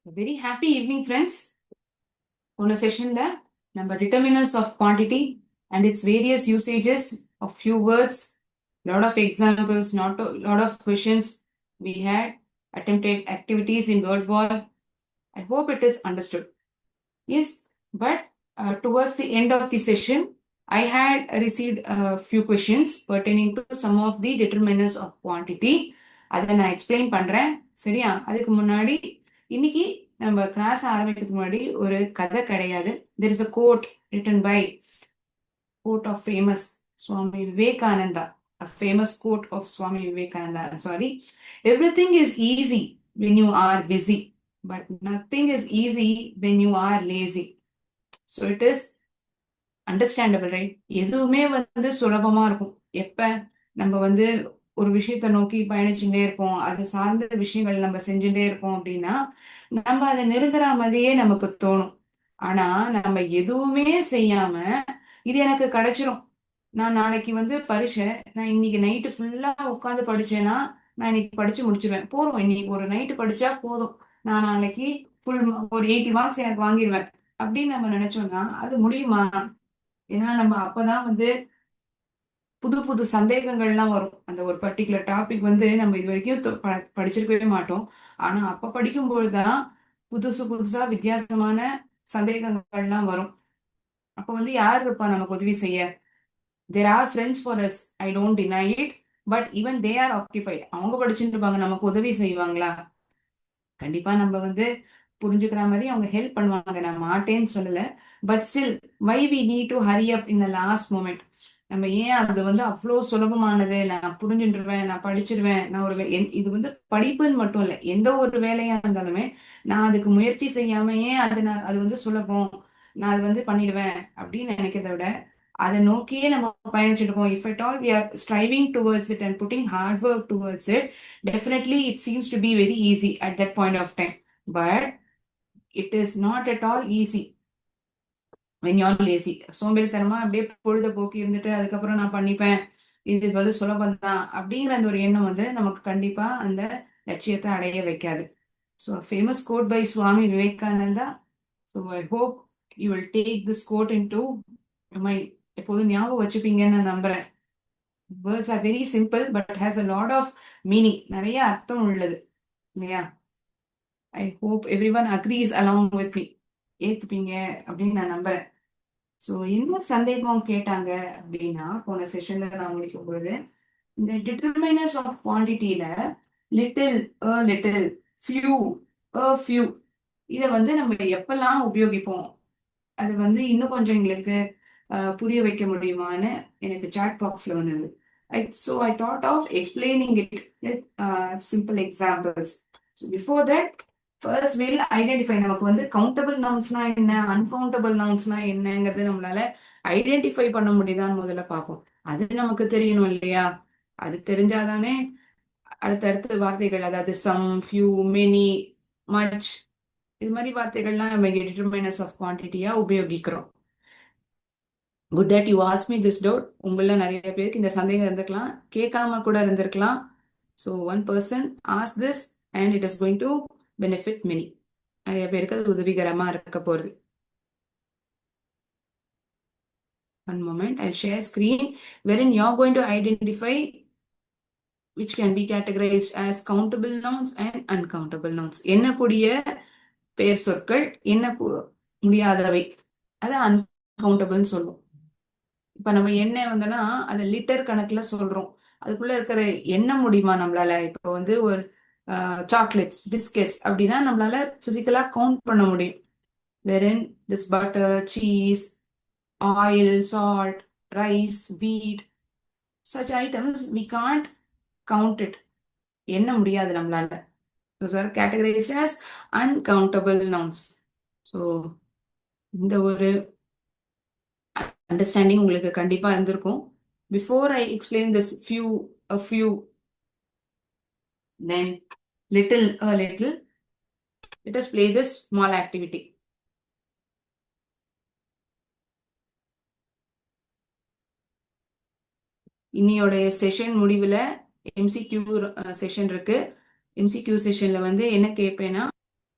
Very happy evening, friends. On a session there, number determinants of quantity and its various usages of few words, lot of examples, not a lot of questions. We had attempted activities in word wall. I hope it is understood. Yes, but towards the end of the session, I had received a few questions pertaining to some of the determinants of quantity. அதை நான் explain பண்றேன். சரியா? அதுக்கு முன்னாடி இன்னைக்கு நம்ம class ஆரம்பிக்கிறதுக்கு முன்னாடி ஒரு கதை கிடையாது. There is a quote written by quote of famous Swami Vivekananda. A famous quote of Swami Vivekananda. I'm sorry. Everything is easy when you are busy, but nothing is easy when you are lazy. So it is understandable, right? எதுவுமே வந்து சுலபமா இருக்கும். எப்ப நம்ம வந்து ஒரு விஷயத்தை நோக்கி பயணிச்சுட்டே இருக்கோம், அது சார்ந்த விஷயங்கள் நம்ம செஞ்சுட்டே இருக்கோம் அப்படின்னா நம்ம அதை நெருங்குற மாதிரியே நமக்கு தோணும். ஆனா நம்ம எதுவுமே செய்யாம இது எனக்கு கிடைச்சிரும், நான் நாளைக்கு வந்து பரீட்சை, நான் இன்னைக்கு நைட்டு ஃபுல்லா உட்காந்து படிச்சேன்னா நான் இன்னைக்கு படிச்சு முடிச்சிருவேன், போறோம் இன்னைக்கு ஒரு நைட்டு படிச்சா போதும், நான் நாளைக்கு ஃபுல் ஒரு 80 மார்க்ஸ் எனக்கு வாங்கிடுவேன் அப்படின்னு நம்ம நினைச்சோம்னா அது முடியுமா? ஏன்னா நம்ம அப்பதான் வந்து புது புது சந்தேகங்கள்லாம் வரும். அந்த ஒரு பர்டிகுலர் டாபிக் வந்து நம்ம இது வரைக்கும் படிச்சிருக்கவே மாட்டோம். ஆனா அப்ப படிக்கும்பொழுதுதான் புதுசு புதுசா வித்தியாசமான சந்தேகங்கள்லாம் வரும். அப்ப வந்து யார் இருப்பா நமக்கு உதவி செய்ய? There are friends for us, I don't deny it, but even they are occupied. அவங்க படிச்சுட்டு இருப்பாங்க, நமக்கு உதவி செய்வாங்களா? கண்டிப்பா நம்ம வந்து புரிஞ்சுக்கிற மாதிரி அவங்க ஹெல்ப் பண்ணுவாங்க, நான் மாட்டேன்னு சொல்லல. But still why we need to hurry up in the last moment? நம்ம ஏன் அது வந்து அவ்வளோ சுலபமானது, நான் புரிஞ்சுட்டுருவேன், நான் படிச்சிருவேன், நான் ஒரு இது வந்து படிப்புன்னு மட்டும் இல்லை, எந்த ஒரு வேலையா இருந்தாலுமே நான் அதுக்கு முயற்சி செய்யாம ஏன் அது வந்து சுலபம், நான் அது வந்து பண்ணிடுவேன் அப்படின்னு நினைக்கிறத விட அதை நோக்கியே நம்ம பயணிச்சுட்டு இருக்கோம். If at all we are striving towards it and putting hard work towards it, definitely it seems to be very easy at that point of time, but it is not at all easy when you are lazy. சோம்பேறித்தனமா அப்படியே பொழுத போக்கி இருந்துட்டு அதுக்கப்புறம் நான் பண்ணிப்பேன், இது வந்து சுலபம் தான் அப்படிங்கிற அந்த ஒரு எண்ணம் வந்து நமக்கு கண்டிப்பா அந்த லட்சியத்தை அடைய வைக்காது. So famous quote by Swami Vivekananda. So I hope you will take this quote into mind. எப்போதும் ஞாபகம் வச்சுப்பீங்கன்னு நான் நம்புறேன். Words are very simple but has a lot of meaning. நிறைய அர்த்தம் உள்ளது இல்லையா? I hope everyone agrees along with me. ஏத்துப்பீங்க அப்படின்னு நான் நம்புறேன். ஸோ என்ன சந்தேகம் கேட்டாங்க அப்படின்னா, போன செஷன்ல நான் முடிக்கும் பொழுது இந்த டிட்டர்மைனர்ஸ் ஆஃப் குவான்டிட்டியில little, a little, few, a few, இதை வந்து நம்ம எப்பெல்லாம் உபயோகிப்போம், அது வந்து இன்னும் கொஞ்சம் எங்களுக்கு புரிய வைக்க முடியுமான்னு எனக்கு சாட் பாக்ஸ்ல வந்தது. I thought of explaining it with simple examples. So before that, first we'll identify நமக்கு வந்து கவுண்டபிள் நவுன்ஸ்னா என்ன, அன்கவுண்டபிள் நவுன்ஸ்னா என்னங்கிறது நம்மளால ஐடென்டிஃபை பண்ண முடியுதான்னு முதல்ல பார்ப்போம். அது நமக்கு தெரியணும் இல்லையா? அது தெரிஞ்சாதானே அடுத்தடுத்த வார்த்தைகள், அதாவது சம், ஃபியூ, மெனி, மச், இது மாதிரி வார்த்தைகள்லாம் நம்ம இங்கே டிட்டர்மைனர்ஸ் ஆஃப் குவான்டிட்டியா உபயோகிக்கிறோம். Good that you ask me this doubt. உங்களில் நிறைய பேருக்கு இந்த சந்தேகம் இருந்திருக்கலாம், கேட்காம கூட இருந்திருக்கலாம். So one person ask this and it is going to benefit many. நிறைய பேருக்கு அது உதவிகரமாக இருக்க போகிறது. One moment, I'll share screen wherein you're going to identify which can be categorized as countable nouns and uncountable nouns. எண்ணக்கூடிய பெயர் சொற்கள், என்ன முடியாதவை, அதை அன்கவுண்டபிள்னு சொல்லுவோம். இப்ப நம்ம எண்ணெய் வந்தோம்னா அதை லிட்டர் கணக்குல சொல்றோம், அதுக்குள்ள இருக்கிற எண்ண முடியுமா நம்மளால? இப்போ வந்து ஒரு சாக்லேட்ஸ், பிஸ்கெட்ஸ் அப்படின்னா நம்மளால பிசிக்கலா கவுண்ட் பண்ண முடியும். வெரின் this butter, cheese, oil, salt, rice, wheat, such items we can't count it. எண்ண முடியாது நம்மளால. Those are categorized as uncountable nouns. So இந்த ஒரு அண்டர்ஸ்டாண்டிங் உங்களுக்கு கண்டிப்பா இருந்திருக்கும். Before I explain this a few, then little, a little, let us play this small activity. இன்னையோட session முடிவில் எம்சிக்யூ செஷன் இருக்கு. எம்சிக்யூ செஷன்ல வந்து என்ன கேட்பேன்னா,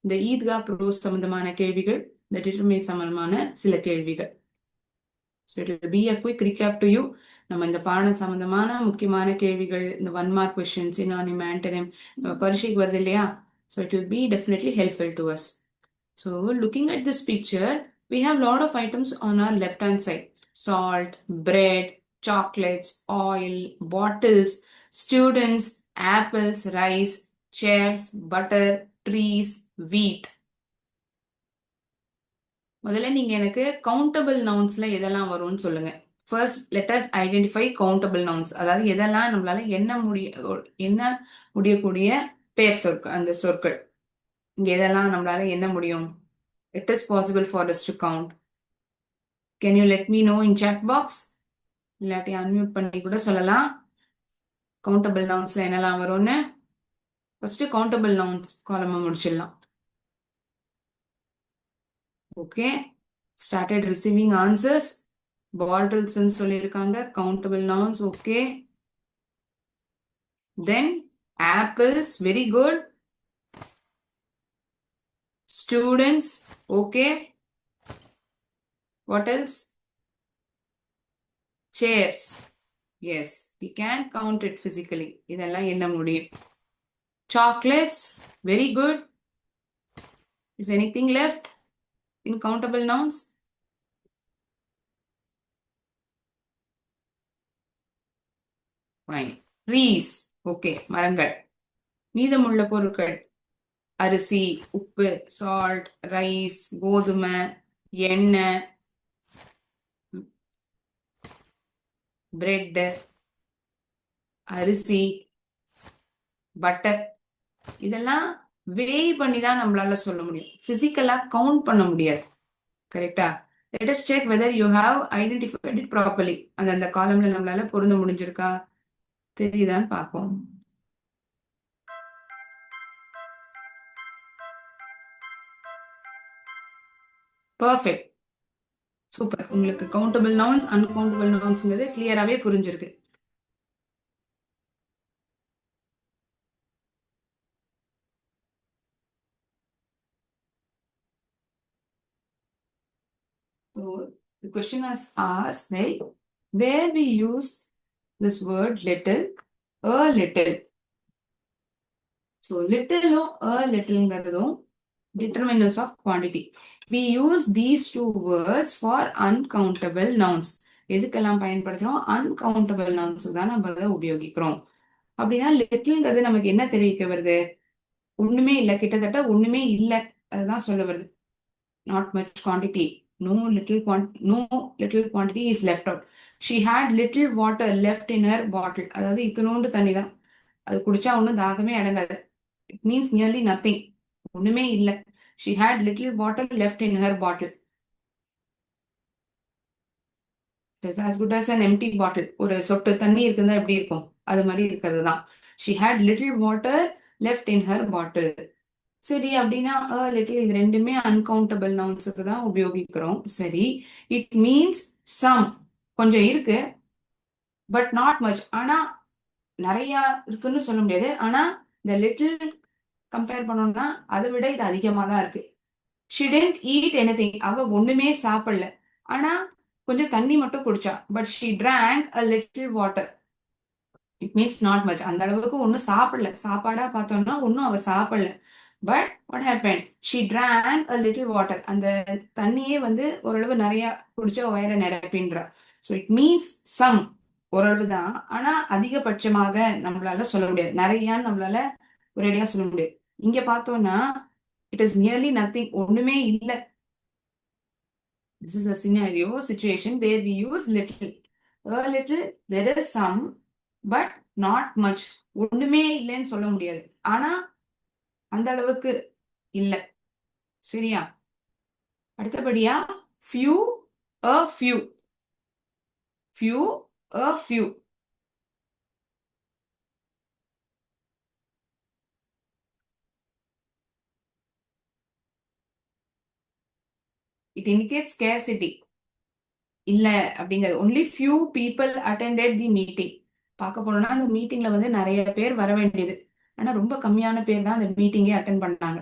இந்த ஈத்கா ப்ரோஸ் சம்பந்தமான கேள்விகள், இந்த டிட்டர்மினேட் சம்பந்தமான சில கேள்விகள். So it will be a quick recap to you. நம்ம இந்த பாடம் சம்பந்தமான முக்கியமான கேள்விகள், இந்த 1 மார்க் கொஸ்டின், சினானிம், ஆன்டனிம், நம்ம பரீட்சைக்கு வருது இல்லையா? So it will be definitely helpful to us. So looking at this picture, we have lot of items on our left hand side. Salt, bread, chocolates, oil, bottles, students, apples, rice, chairs, butter, trees, wheat. முதல்ல நீங்க எனக்கு countable நவுன்ஸ்ல எதெல்லாம் வரும்னு சொல்லுங்க. First let us identify countable nouns. அதாவது எதெல்லாம் நம்மளால என்ன முடியக்கூடிய பெயர் சொற்கள், அந்த சொற்கள் இங்க எதெல்லாம் நம்மளால என்ன முடியும்? It is possible for us to count. Can you let me know in chat box? இல்லாட்டி அன்மியூட் பண்ணி கூட சொல்லலாம். கவுண்டபிள் நவுன்ஸ்ல என்னெல்லாம் வரும்னு. ஃபர்ஸ்ட் கவுண்டபிள் நவுன்ஸ் காலமா முடிச்சிடலாம். Okay, started receiving answers. bottles சொல்லியிருக்காங்க. Countable nouns. Okay, then apples, very good. Students, okay. What else? Chairs. Yes, we can count it physically. இதெல்லாம் என்ன முடியும்? Chocolates, very good. Is anything left in countable nouns? Fine. Trees, okay, மரங்கள். மீதமுள்ள பொருட்கள் அரிசி, உப்பு, salt, rice, கோதுமை, எண்ணெய், பிரெட், அரிசி, பட்டர், இதெல்லாம் வெய் பண்ணி தான் நம்மளால சொல்ல முடியும். பிசிக்கலா கவுண்ட் பண்ண முடியாது. கரெக்டா? Let us check whether you have identified it properly. அந்த காலம்ல நம்மளால பொருந்த முடிஞ்சிருக்கா தெரியுதான்னு பார்ப்போம். Perfect, super. உங்களுக்கு கவுண்டபிள் நவுன்ஸ், அன்கவுண்டபிள் நவுன்ஸ்ங்கிறது கிளியராகவே புரிஞ்சிருக்கு. So the question is asked, like, where we use this word little, a little. So little or a littleங்கிறதும் determinants of quantity. We use these two words for uncountable nouns. எதுக்கெல்லாம் பயன்படுத்துறோம்? uncountable nouns தான் நம்ம அதை உபயோகிக்கிறோம். அப்படின்னா லிட்டில்ங்கிறது நமக்கு என்ன தெரிவிக்க வருது? ஒண்ணுமே இல்லை, கிட்டத்தட்ட ஒண்ணுமே இல்லை, அதுதான் சொல்ல வருது. Not much quantity. No little quantity is left out. She had little water left in her bottle. அதாவது இத்தனோண்டு தண்ணி தான், அது குடிச்சா ஒன்றும் தாகமே அடங்காது. It means nearly nothing. ஒண்ணுமே இல்லை. She had little water left in her bottle. It is as good as an empty bottle. ஒரு சொட்டு தண்ணி இருக்குதா எப்படி இருக்கும்? அது மாதிரி இருக்கிறது தான். She had little water left in her bottle. சரி, அப்படின்னா லிட்டில் இது ரெண்டுமே அன்கவுண்டபிள் நவுன்ஸுக்கு தான் உபயோகிக்கிறோம். சரி, இட் மீன்ஸ் சம், கொஞ்சம் இருக்கு, பட் நாட் மச். ஆனா நிறைய இருக்குன்னு சொல்ல முடியாது. ஆனா இந்த லிட்டில் கம்பேர் பண்ணோம்னா அதை விட இது அதிகமா தான் இருக்கு. She didn't eat anything. அவ ஒண்ணுமே சாப்பிடல, ஆனா கொஞ்சம் தண்ணி மட்டும் குடிச்சா. But she drank a little water. It means not much. அந்த அளவுக்கு ஒன்னும் சாப்பிடல. சாப்பாடா பார்த்தோம்னா ஒன்னும் அவ சாப்பிடல. But what happen? She drank a little water. அந்த தண்ணியே ஓரளவு நிறைய குடிச்ச வயிற நிரப்பின்றா. ஸோ இட் மீன்ஸ் சம், ஓரளவு தான், ஆனா அதிகபட்சமாக நம்மளால சொல்ல முடியாது. நிறையான்னு நம்மளால ஒரேடியா சொல்ல முடியாது. இங்க பார்த்தோம்னா இட் இஸ் நியர்லி நத்திங், ஒண்ணுமே இல்லை. This is a scenario, situation where we use little. A little, there is some, but not much. ஒண்ணுமே இல்லைன்னு சொல்ல முடியாது, ஆனா அந்த அளவுக்கு இல்ல. சரியா? அடுத்தபடியா few, a few. Few, a few. It indicates scarcity. இல்ல அப்படிங்கிறது. only few people attended the meeting. பார்க்க போனோம்னா அந்த மீட்டிங்ல நிறைய பேர் வர வேண்டியது, ஆனா ரொம்ப கம்மியான பேர் தான் அந்த மீட்டிங்கே அட்டென்ட் பண்ணாங்க.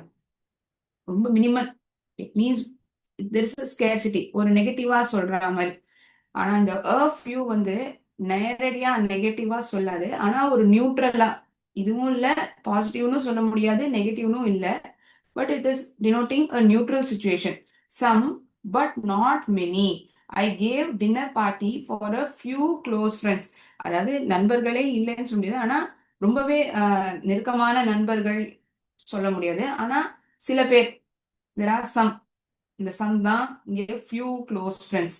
ரொம்ப minimal. It means there is scarcity, ஒரு நெகட்டிவா சொல்ற மாதிரி. ஆனா இந்த a few வந்து நேரடியா நெகட்டிவா சொல்லாது, ஆனா ஒரு நியூட்ரலா, இதுவும் இல்ல பாசிட்டிவ்னு சொல்ல முடியாது, நெகட்டிவ்னும் இல்ல, but it is denoting a neutral situation. Some but not many. I gave dinner party for a few close friends. அதாவது நண்பர்களே இல்லைன்னு சொல்ல முடியாது, ஆனா ரொம்பவே நெருக்கமான நண்பர்கள் சொல்ல முடியாது, ஆனா சில பேர், there are some. இந்த சம் தான் இங்கே few close friends.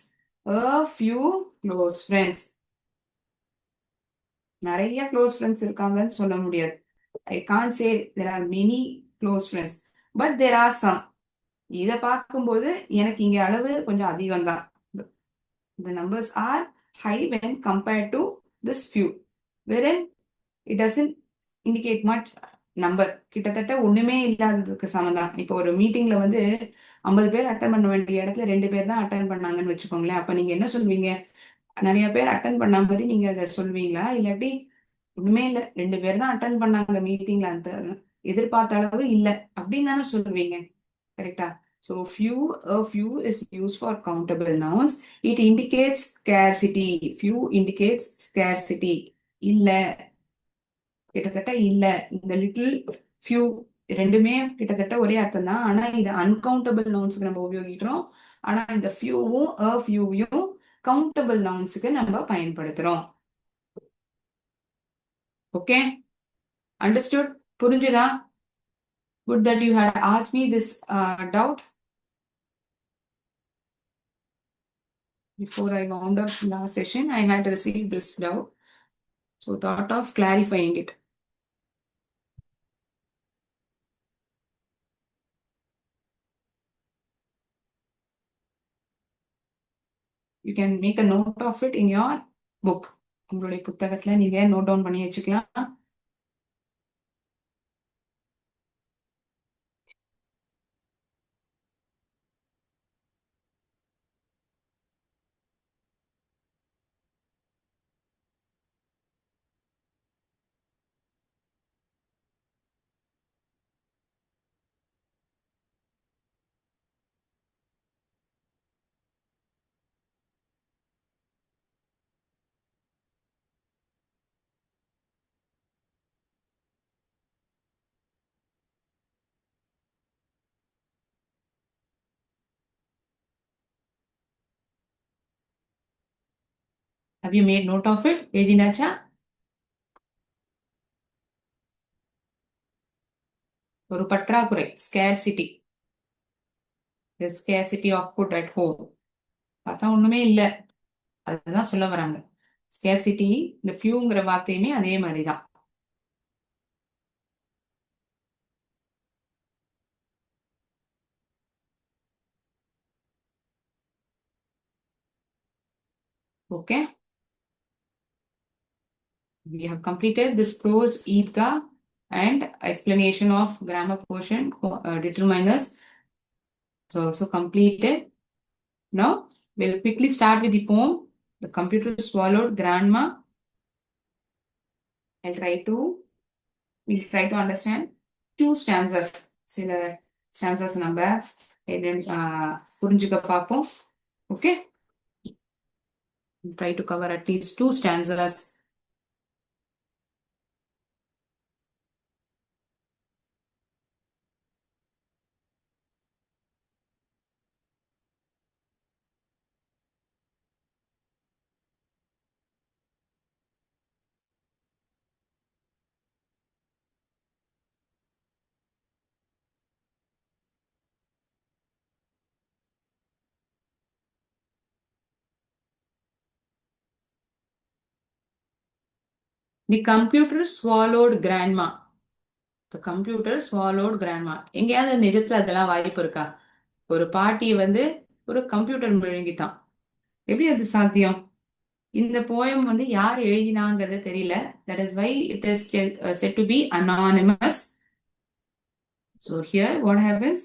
A few close friends. நிறைய க்ளோஸ் ஃப்ரெண்ட்ஸ் இருக்காங்கன்னு சொல்ல முடியாது. ஐ கான் சே there are many close friends, but there are some. இதை பார்க்கும்போது எனக்கு இங்க அளவு கொஞ்சம் அதிகம் தான். The numbers are high when compared to this few, wherein it doesn't indicate much number. கிட்டத்தட்ட ஒண்ணுமே இல்லாததுக்கு சமம் தான். இப்போ ஒரு மீட்டிங்ல வந்து 50 பேர் அட்டன் பண்ண வேண்டிய இடத்துல 2 பேர் தான் அட்டன் பண்ணாங்கன்னு வச்சுக்கோங்களேன். அப்ப நீங்க என்ன சொல்வீங்க? நிறைய பேர் அட்டன் பண்ண மாதிரி நீங்க அதை சொல்வீங்களா, இல்லாட்டி ஒண்ணுமே இல்ல 2 பேர் தான் அட்டன் பண்ணாங்க மீட்டிங்ல, அந்த எதிர்பார்த்த அளவு இல்ல அப்படின்னு தானே சொல்லுவீங்க? கரெக்டா? So few, a few is used for countable nouns. It indicates scarcity. Few indicates scarcity. இல்ல, கிட்டத்தட்ட இல்ல. இந்த லிட்டில், ஃபியூ ரெண்டுமே கிட்டத்தட்ட ஒரே அர்த்தம் தான். ஆனா இது அன்கவுண்டபிள் நவுன்ஸ்க்கு நம்ம உபயோகிக்கிறோம். ஆனா இந்த ஃபியூவும் அ ஃபியூவையும் கவுண்டபிள் நவுன்ஸுக்கு நம்ம பயன்படுத்துறோம். Okay, understood? புரிஞ்சுதா? Good that you had ask me this doubt before I wound up last session. I had received this doubt, so thought of clarifying it. You can make a note of it in your book. உங்களுடைய புத்தகத்துல நீங்க note down பண்ணி வச்சுக்கலாம். Have you made note of it? எழுதினாச்சா? ஒரு பற்றாக்குறை, scarcity. The scarcity of food at home. பார்த்தா ஒண்ணுமே இல்ல, அதுதான் சொல்ல வராங்க. scarcity, இந்த ஃபியூங்கிற வார்த்தையுமே அதே மாதிரிதான். Okay, we have completed this prose Eidgah and explanation of grammar portion, determiners is also completed. Now we'll quickly start with the poem, The Computer Swallowed Grandma. We'll try to understand 2 stanzas. சில stanzas நம்ம புரிஞ்சுக்க பார்ப்போம். Okay, we'll try to cover at least 2 stanzas. The computer swallowed grandma. The computer swallowed grandma. எங்கேயாவது நிஜத்துல அதெல்லாம் வாய்ப்பு இருக்கா? ஒரு பாட்டி வந்து ஒரு கம்ப்யூட்டர் முழுங்கித்தான். எப்படி அது சாத்தியம்? இந்த போயம் வந்து யார் எழுதினாங்கிறது தெரியல. That is why it is said to be anonymous. So here what happens?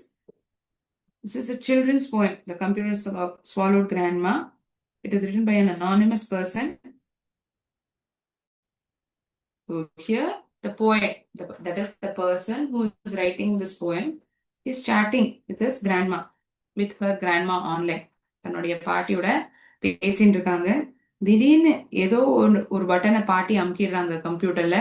This is a children's poem. The computer swallowed grandma. It is written by an anonymous person. So here the poet, that is the person who is writing this poem, is chatting with his grandma, with her grandma online. தன்னுடைய பாட்டியோட பேசிட்டு இருக்காங்க. திடீர்னு ஏதோ ஒரு பட்டனை பாட்டி அமுக்கிடுறாங்க கம்ப்யூட்டர்ல.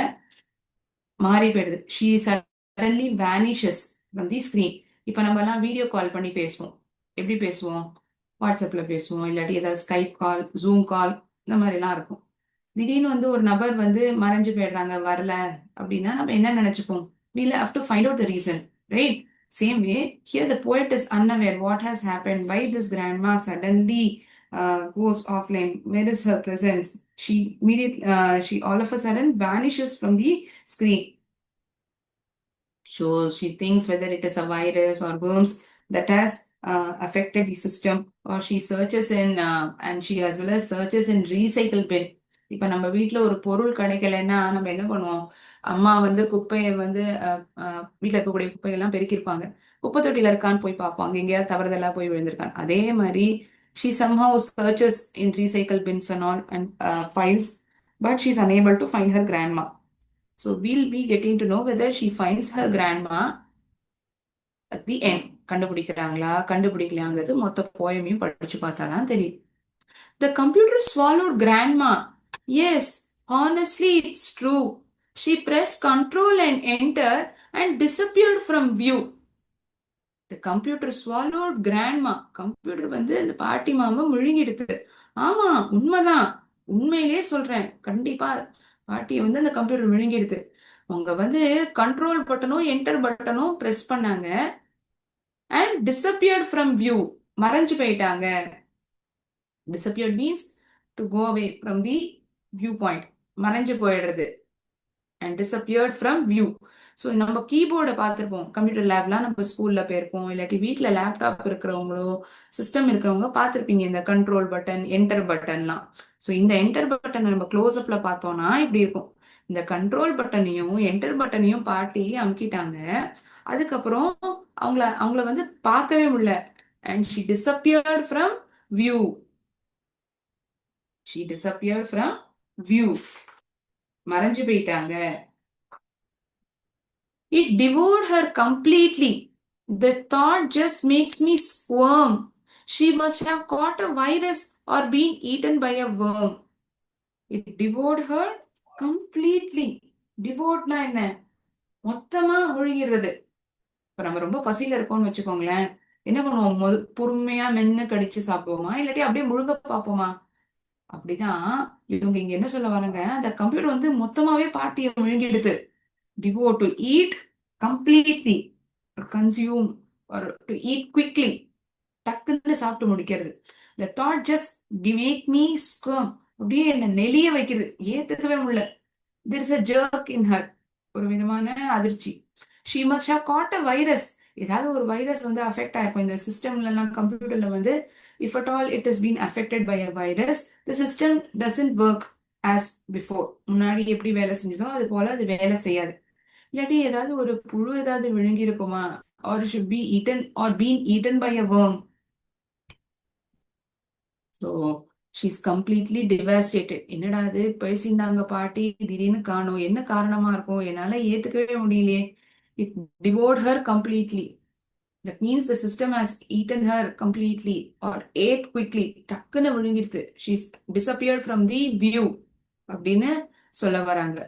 மாறி போயிடுது. She suddenly vanishes from the screen. இப்போ நம்ம எல்லாம் வீடியோ கால் பண்ணி பேசுவோம். எப்படி பேசுவோம்? வாட்ஸ்அப்ல பேசுவோம், இல்லாட்டி ஏதாவது ஸ்கைப் கால், ஜூம் கால், இந்த மாதிரிலாம் இருக்கும். திடீர்னு வந்து ஒரு நபர் வந்து மறைஞ்சு போயிடுறாங்க, வரல அப்படின்னா நம்ம என்ன நினைச்சுப்போம்? we'll have to find out the reason, right? Same way here the poet is unaware what has happened, why this grandma suddenly goes offline, where is her presence. She immediately she all of a sudden vanishes from the screen. So she thinks whether it is a virus or worms that has affected the system, or she searches in and she as well as searches in recycle bin. இப்ப நம்ம வீட்ல ஒரு பொருள் கிடைக்கலைன்னா நம்ம என்ன பண்ணுவோம்? அம்மா வந்து குப்பையை வந்து வீட்டுல இருக்கக்கூடிய குப்பையெல்லாம் பெருக்கிருப்பாங்க. குப்பை தொட்டியில இருக்கான்னு போய் பார்ப்பாங்க, எங்கேயாவது தவறுதலா போய் விழுந்திருக்கான். அதே மாதிரி she somehow searches in recycle bins and all and files, but she's unable to find her grandma. So we'll be getting to know whether she finds her grandma at the end. கண்டுபிடிக்கிறாங்களா கண்டுபிடிக்கலாங்கிறது மொத்த போயமையும் படிச்சு பார்த்தாதான் தெரியும். The computer swallowed grandma. Yes, honestly, it's true. She pressed control and enter and disappeared from view. The computer swallowed grandma. Computer வந்து இந்த பாட்டி மாமா முழுங்கிடுது. ஆமா, உண்மைதான். உண்மையிலேயே சொல்றேன். கண்டிப்பா பாட்டியை வந்து அந்த கம்ப்யூட்டர் விழுங்கிடுது. அவங்க வந்து கண்ட்ரோல் பட்டனும் என்டர் பட்டனும் பிரஸ் பண்ணாங்க and disappeared from view. மறைஞ்சு போயிட்டாங்க. disappeared means to go away from the viewpoint. மறைஞ்சு போயிடுறது and disappeared from view. So நம்ம கீபோர்டை பார்த்துருப்போம். கம்ப்யூட்டர் லேப்லாம் நம்ம ஸ்கூல்ல போயிருப்போம், இல்லாட்டி வீட்டில் லேப்டாப் இருக்கிறவங்களோ சிஸ்டம் இருக்கிறவங்க பார்த்துருப்பீங்க இந்த கண்ட்ரோல் பட்டன், என்டர் பட்டன்லாம். ஸோ இந்த என்டர் பட்டனை நம்ம க்ளோஸ்அப்ல பார்த்தோம்னா இப்படி இருக்கும். இந்த கண்ட்ரோல் பட்டனையும் என்டர் பட்டனையும் பாட்டி அமுக்கிட்டாங்க. அதுக்கப்புறம் அவங்கள வந்து பார்க்கவே முடியல. and she disappeared from view. she disappeared from view. மறைஞ்சு போயிட்டாங்க. It devoured her completely. The thought just makes me squirm. She must have caught a virus or been eaten by a worm. It devoured her completely. Devouredனா என்ன? மொத்தமா முழுகிறது. இப்ப நம்ம ரொம்ப பசியில இருக்கோம்னு வச்சுக்கோங்களேன், என்ன பண்ணுவோம்? பொறுமையா மென்னு கடிச்சு சாப்பிடுவோமா, இல்லாட்டி அப்படியே முழுங்க பார்ப்போமா? அப்படிதான் இவங்க இங்க என்ன சொல்ல வராங்க, அந்த கம்ப்யூட்டர் வந்து மொத்தமாவே பாட்டியை முழுங்கிடுது. Devour, to eat completely, or consume, or to eat quickly. டக்குன்னு சாப்பிட்டு முடிக்கிறது. The thought just make me squirm. அப்படியே என்ன நெளிய வைக்குது, ஏத்துக்கவே முடியல. There is a jerk in her. ஒரு விதமான அதிர்ச்சி. She must have caught a virus. ஏதாவது ஒரு வைரஸ் வந்து அஃபெக்ட் ஆயிருக்கும் இந்த சிஸ்டம்ல எல்லாம். கம்ப்யூட்டர்ல வந்து if at all it has been affected by a virus, the system doesn't work as before. முன்னாடி எப்படி வேலை செஞ்சதோ அது போல அது வேலை செய்யாது. இல்லாட்டி ஏதாவது ஒரு புழு ஏதாவது விழுங்கி இருக்குமா, or should be eaten or been eaten by a worm. So she's completely devastated. என்னடா அது பேசியிருந்தாங்க பாட்டி, திடீர்னு காணோம், என்ன காரணமா இருக்கும், என்னால ஏத்துக்கவே முடியலையே. It devoured her completely. That means the system has eaten her completely or ate quickly. டக்குன்னு விழுங்கிடுது. She's disappeared from the view அப்படின்னு சொல்ல வராங்க.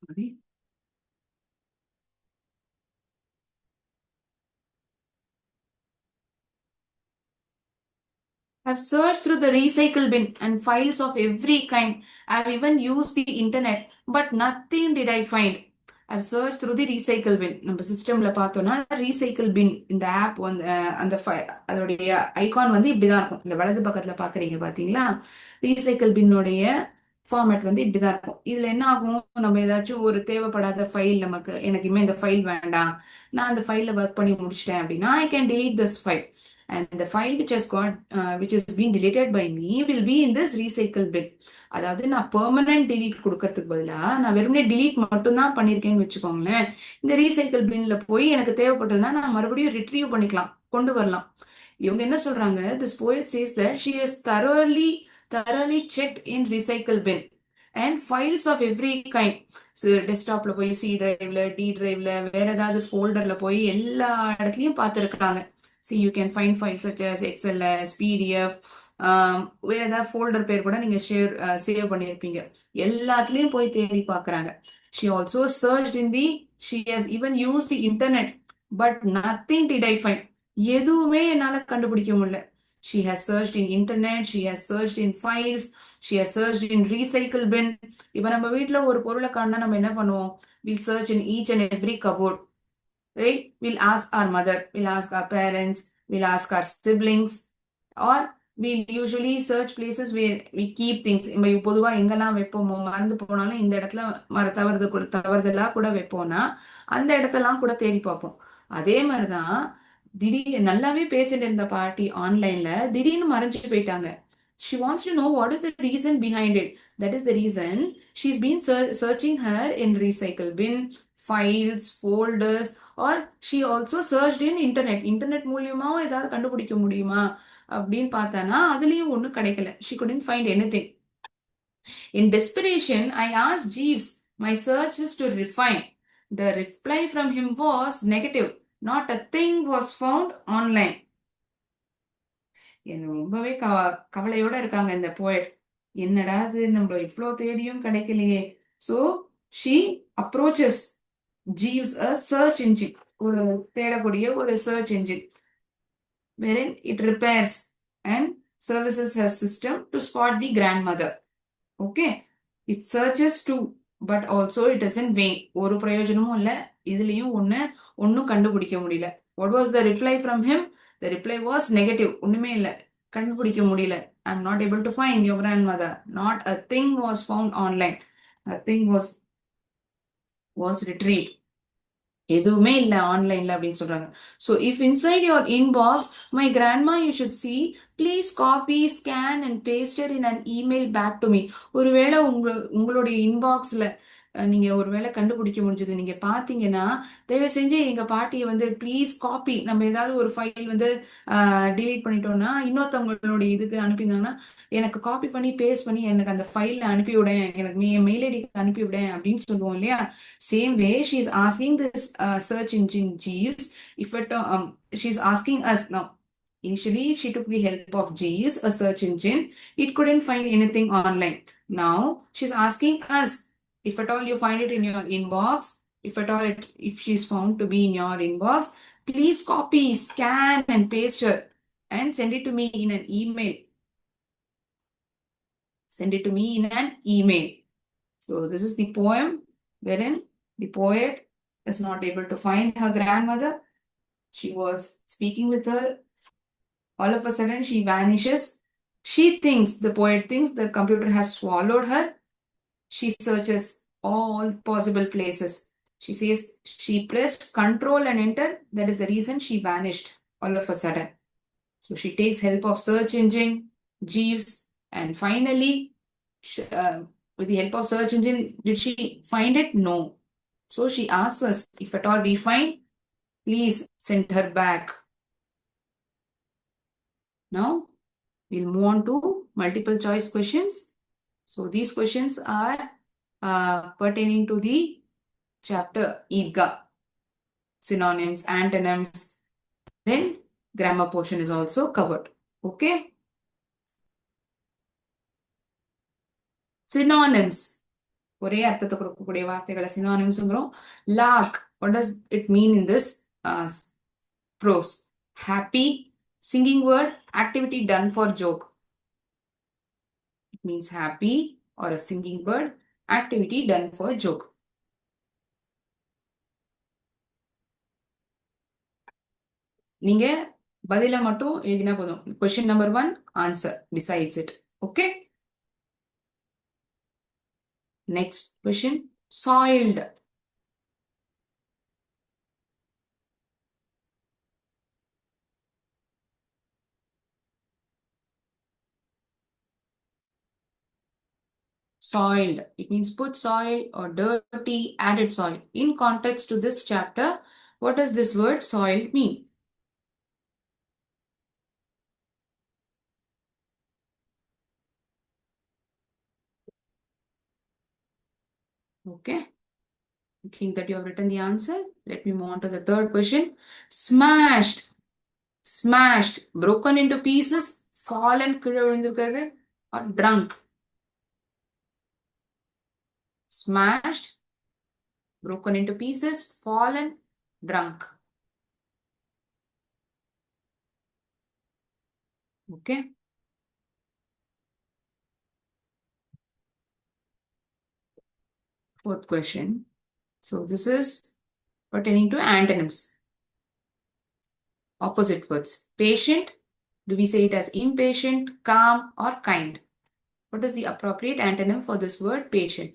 Sorry. I've searched through the recycle bin and files of every kind. I've even used the internet, but nothing did I find. I've searched through the recycle bin. நம்ம சிஸ்டம்ல பார்த்தோம்னா recycle பின் இந்த app வந்து அந்த அதோடைய ஐகான் வந்து இப்படிதான் இருக்கும். இந்த வலது பக்கத்துல பாக்குறீங்க பாத்தீங்களா? ரீசைக்கிள் பின்னோடைய ஃபார்மேட் வந்து இப்படிதான் இருக்கும். இதுல என்ன ஆகும், நம்ம ஏதாச்சும் ஒரு தேவைப்படாத ஃபைல், எனக்கு இனிமே இந்த ஃபைல் வேண்டாம், நான் அந்த ஃபைல்ல ஒர்க் பண்ணி முடிச்சிட்டேன் அப்படின்னா I can delete this file. and the file which has got which is being deleted by me will be in this recycle bin. அதாவது நான் பெர்மனன்ட் delete கொடுக்கறதுக்கு பதிலா நான் வெறுமனே delete மட்டும்தான் பண்ணியிருக்கேன்னு வச்சுக்கோங்களேன். இந்த ரீசைக்கிள் பின்ல போய் எனக்கு தேவைப்பட்டதுன்னா நான் மறுபடியும் ரிட்ரீவ் பண்ணிக்கலாம், கொண்டு வரலாம். இவங்க என்ன சொல்றாங்க, this poet says that she has thoroughly checked in recycle bin and files of every kind. So டெஸ்க்டாப்ல போய் சி டிரைவ்ல, டி டிரைவ்ல, வேற ஏதாவது ஃபோல்டர்ல போய் எல்லா இடத்துலையும் பார்த்துருக்காங்க. See you can find file such as XLS, PDF, வேற ஏதாவது ஃபோல்டர் பேர் கூட நீங்க சேவ் பண்ணியிருப்பீங்க. எல்லாத்துலயும் போய் தேடி பார்க்கறாங்க. She also searched in the she has even use the internet but nothing did I find. எதுவுமே என்னால கண்டுபிடிக்க முடியல. She has searched in internet, she has searched in files, she has searched in recycle bin. இப்போ நம்ம வீட்ல ஒரு பொருளை காணா நம்ம என்ன பண்ணுவோம்? We'll search in each and every cupboard, right? We'll ask our mother, we'll ask our parents, we'll ask our siblings, or we'll usually search places where we keep things. நம்ம பொதுவா எங்கெல்லாம் வைப்போமோ, மறந்து போனாலும் இந்த இடத்துல தவறுதலா கூட வைப்போம்னா அந்த இடத்தெல்லாம் கூட தேடி பார்ப்போம். அதே மாதிரிதான் திடீர் நல்லாவே பேசிட்டு இருந்த பாட்டி ஆன்லைன்ல திடீர்னு மறைஞ்சு போயிட்டாங்க. She wants to know what is the reason behind it. That is the reason she's been searching her in recycle bin, files, folders, or she also searched in internet. Internet மூலியமாவும் ஏதாவது கண்டுபிடிக்க முடியுமா அப்படின்னு பார்த்தானா அதுலயும் ஒன்றும் கிடைக்கல. She couldn't find anything. In desperation, I asked Jeeves my search is to refine. The reply from him was negative. Not a thing was found online. என்ன ரொம்பவே கவலையோட இருக்காங்க இந்த போயட். என்னடா இது, நம்ம இவ்வளோ தேடியும் கிடைக்கலையே. So she approaches Jeeves a search engine, ஒரு தேடக்கூடிய ஒரு search engine wherein it repairs and services her system to spot the grandmother. Okay, it searches too, but also it doesn't vain. ஒரு பிரயோஜனமும் இல்லை, இதுலயும் ஒன்னும் கண்டுபிடிக்க முடியல. What was the reply from him? The reply was negative. ஒண்ணுமே இல்லை, கண்டுபிடிக்க முடியல. I'm not able to find your grandmother. Not a thing was found online. Nothing was retrieved. எதுவுமே இல்லை ஆன்லைன்ல அப்படின்னு சொல்றாங்க. So if inside your inbox my grandma you should see, please copy, scan and pasted in an email back to me. ஒருவேளை உங்களுடைய இன்பாக்ஸ்ல நீங்க ஒருவேளை கண்டுபிடிக்க முடிஞ்சது நீங்க பாத்தீங்கன்னா தயவு செஞ்சு எங்க பாட்டியை வந்து ப்ளீஸ் காப்பி, நம்ம ஏதாவது ஒரு ஃபைல் வந்து டிலீட் பண்ணிட்டோம்னா இன்னொருத்தவங்களுடைய இதுக்கு அனுப்பியிருந்தாங்கன்னா எனக்கு காப்பி பண்ணி பேஸ்ட் பண்ணி எனக்கு அந்த ஃபைல்ல அனுப்பிவிடேன், எனக்கு மெயில் ஐடிக்கு அனுப்பிவிடேன் அப்படின்னு சொல்லுவோம் இல்லையா. Same way she is asking this search engine Jeeves if it she's asking us now. Initially she took the help of Jeeves, a search engine. It couldn't find anything online. Now she's asking us, if at all you find it in your inbox, if at all if she's found to be in your inbox, please copy, scan and paste her and send it to me in an email. Send it to me in an email. So this is the poem wherein the poet is not able to find her grandmother. She was speaking with her. All of a sudden, she vanishes. She thinks, the poet thinks, the computer has swallowed her. She searches all possible places. She says she pressed Control and Enter. That is the reason she vanished all of a sudden. So she takes help of search engine, Jeeves, and finally, with the help of search engine, did she find it? No. So she asks us, if at all we find, please send her back. Now, we'll move on to multiple choice questions. So these questions are pertaining to the chapter Idga. Synonyms, antonyms, then grammar portion is also covered. Okay? Synonyms. ஒரே அர்த்தத்தை கொடுக்கக்கூடிய வார்த்தைகளை சினானிம்ஸ்ங்கிறோம். Lock, what does it mean in this prose? Happy, singing word, activity done for joke. It means happy or a singing word, activity done for joke. நீங்க பதில மட்டும் எழுதினா போதும். Question number 1, answer besides it. Okay? Next question, soiled. soiled. It means put soil or dirty, added soil. In context to this chapter, what does this word soiled mean? Okay. I think that you have written the answer. Let me move on to the third question. Smashed. Smashed. Broken into pieces. Fallen or drunk. Smashed. Broken into pieces. Fallen. Drunk. Okay. Fourth question. So this is pertaining to antonyms. Opposite words. Patient. Do we say it as impatient, calm, or kind? What is the appropriate antonym for this word patient?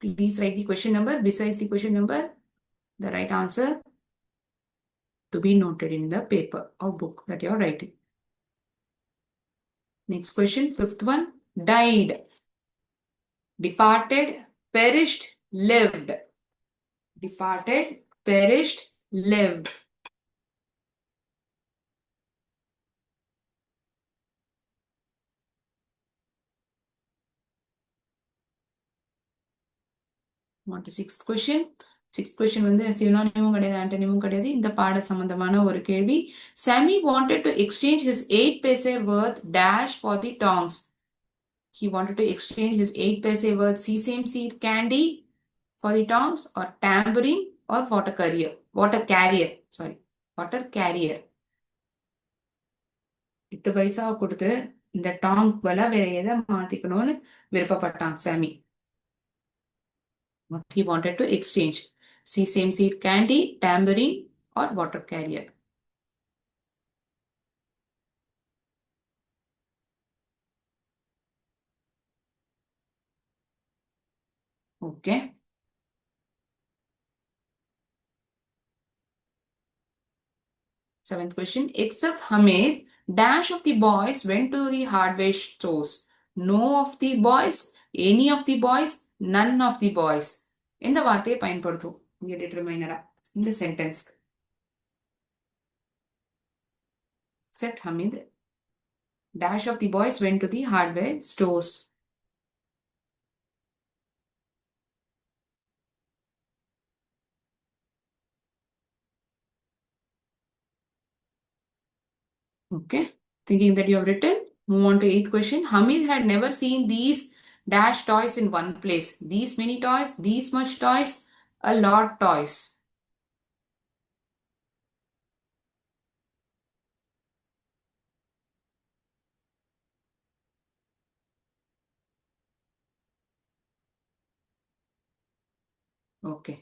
Please write the question number besides the question number, the right answer to be noted in the paper or book that you are writing. Next question, fifth one. Died. Departed, perished, lived. Departed, perished, lived. On to sixth question. Sixth question வந்து சினோனிமும் கிடையாது ஆண்டனிமும் கிடையாது இந்த பாட சம்பந்தமான ஒரு கேள்வி. Sammy wanted to exchange his 8 paise worth dash for the tongs. He wanted to exchange his 8 paise worth sesame seed candy for the tongs or tambourine or water carrier. Water carrier. Sorry. Water carrier. 8 பைசா கொடுத்து இந்த Tang வல வேற எதை மாத்திக்கணும்னு விருப்பப்பட்டான் சாமி. What he wanted to exchange. Sesame seed candy, tambourine or water carrier. Okay. Seventh question. Except Hamid, dash of the boys went to the hardware stores. No of the boys, any of the boys, none of the boys. இந்த வார்த்தையை பயன்படுத்தும் இங்க டிட்டர்மைனரா இந்த sentence. Except Hamid, dash of the boys went to the hardware stores. Okay. Thinking that you have written, move on to eighth question. Hamid had never seen these dash toys in one place. These many toys, these much toys, a lot toys. Okay.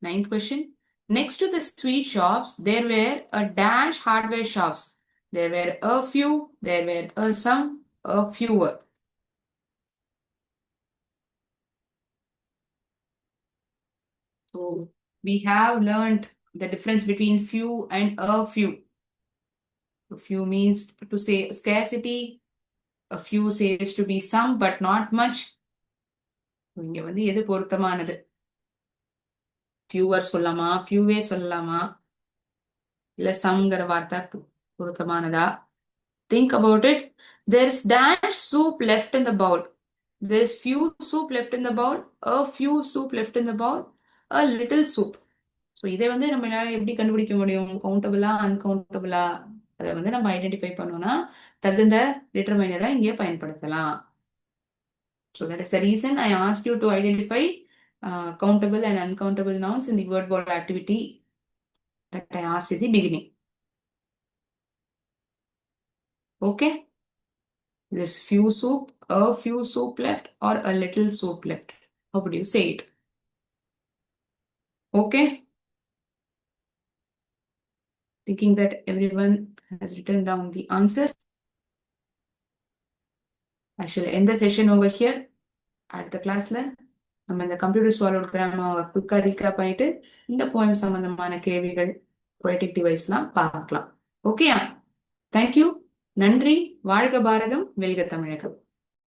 Ninth question. Next to the sweet shops, there were a dash hardware shops. There were a few, there were a some, a fewer. So we have learned the difference between few and a few. A few means to say scarcity. A few says to be some but not much. இங்க வந்து எது பொருத்தமானது? fewer சொல்லலாமா fewer சொல்லலாமா இல்ல சம்ங்கிற வார்த்தை பொருத்தமானதா? Think about it. There's dash soup left in the bowl. There's few soup left in the bowl, a few soup left in the bowl, a little soup. So இதை வந்து நம்மளால எப்படி கண்டுபிடிக்க முடியும்? கவுண்டபிளா அன்கவுண்டபிளா அதை வந்து நம்ம ஐடென்டிஃபை பண்ணோம்னா தகுந்த டிட்டர்மைனரை இங்கே பயன்படுத்தலாம். So that is the reason I asked you to identify countable and uncountable nouns in the word word activity that I asked at the beginning. Okay. There's few soup, a few soup left, or a little soup left. How would you say it? Okay. Thinking that everyone has written down the answers. I shall end the session over here at the class learn. நம்ம இந்த computer swallowed grammar குயிக்கா recap பண்ணிட்டு இந்த poem சம்பந்தமான கேள்விகள் poetic டிவைஸ்லாம் பார்க்கலாம். ஓகேயா? Thank you. நன்றி. வாழ்க பாரதம், வெல்க தமிழகம்.